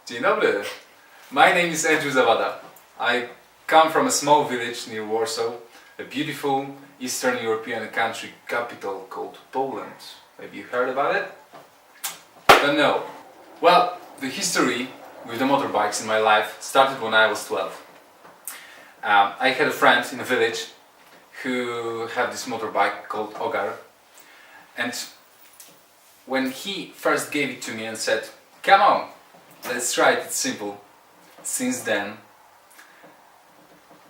Dzień dobry. My name is Andrew Zawada. I come from a small village near Warsaw, a beautiful Eastern European country capital called Poland. Have you heard about it? But no. Well, the history with the motorbikes in my life started when I was 12. I had a friend in a village who had this motorbike called Ogar, and when he first gave it to me and said, "Come on, let's try it, it's simple," since then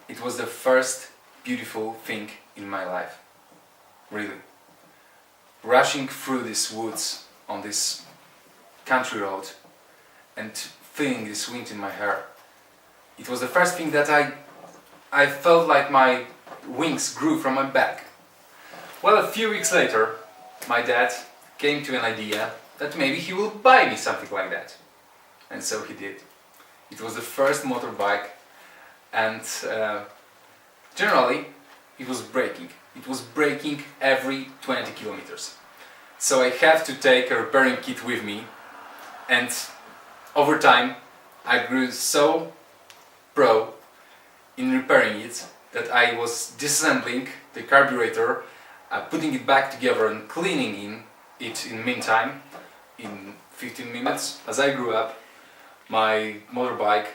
it was the first beautiful thing in my life. Really. Rushing through these woods on this country road and feeling this wind in my hair. It was the first thing that I felt like my wings grew from my back. Well, a few weeks later, my dad came to an idea that maybe he will buy me something like that. And so he did. It was the first motorbike, and generally it was breaking. It was breaking every 20 kilometers. So I had to take a repairing kit with me, and over time I grew so pro in repairing it that I was disassembling the carburetor, putting it back together and cleaning it in the meantime in 15 minutes. As I grew up, my motorbike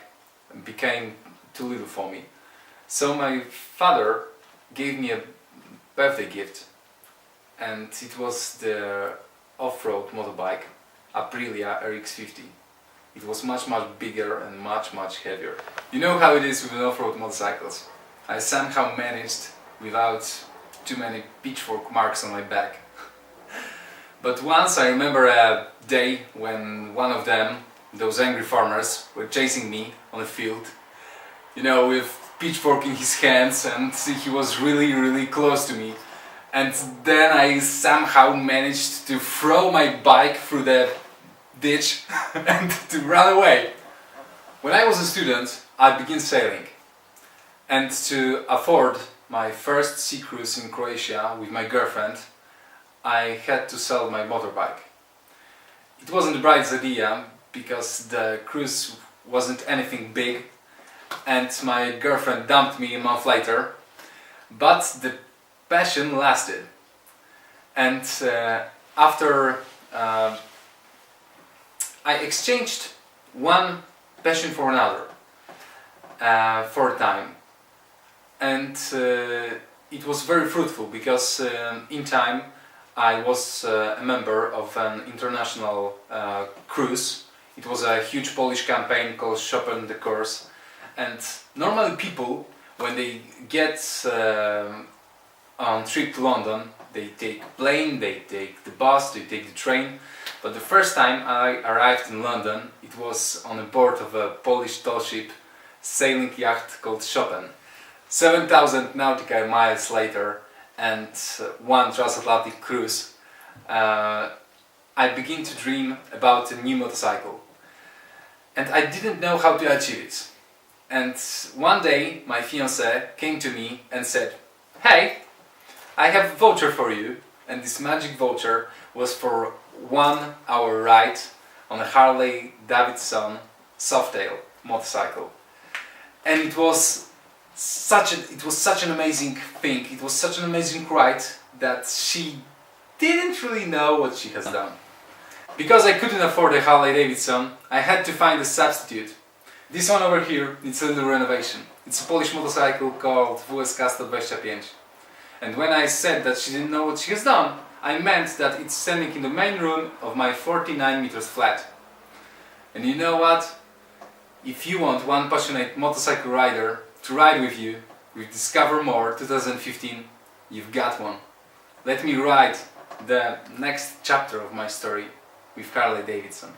became too little for me. So my father gave me a birthday gift, and it was the off-road motorbike Aprilia RX50. It was much bigger and much heavier. You know how it is with off-road motorcycles. I somehow managed without too many pitchfork marks on my back. But once I remember a day when one of them, those angry farmers, were chasing me on a field, you know, with pitchfork in his hands, and he was really close to me. And then I somehow managed to throw my bike through the ditch and to run away. When I was a student, I began sailing. And to afford my first sea cruise in Croatia with my girlfriend, I had to sell my motorbike. It wasn't the brightest idea, because the cruise wasn't anything big and my girlfriend dumped me a month later, but the passion lasted. And after I exchanged one passion for another for a time, and it was very fruitful, because in time I was a member of an international cruise. It was a huge Polish campaign called Chopin the Course, and normally people, when they get on trip to London, they take plane, they take the bus, they take the train. But the first time I arrived in London, it was on board of a Polish tall ship sailing yacht called Chopin. 7,000 nautical miles later and one transatlantic cruise, I began to dream about a new motorcycle. And I didn't know how to achieve it. And one day my fiancée came to me and said, "Hey, I have a voucher for you." And this magic voucher was for 1 hour ride on a Harley Davidson Softail motorcycle. And it was such an amazing thing, it was such an amazing ride that she didn't really know what she has done. Because I couldn't afford a Harley Davidson, I had to find a substitute. This one over here needs a little renovation. It's a Polish motorcycle called WSK 125. And when I said that she didn't know what she has done, I meant that it's standing in the main room of my 49 meters flat. And you know what? If you want one passionate motorcycle rider to ride with you with Discover More 2015, you've got one. Let me write the next chapter of my story with Harley Davidson.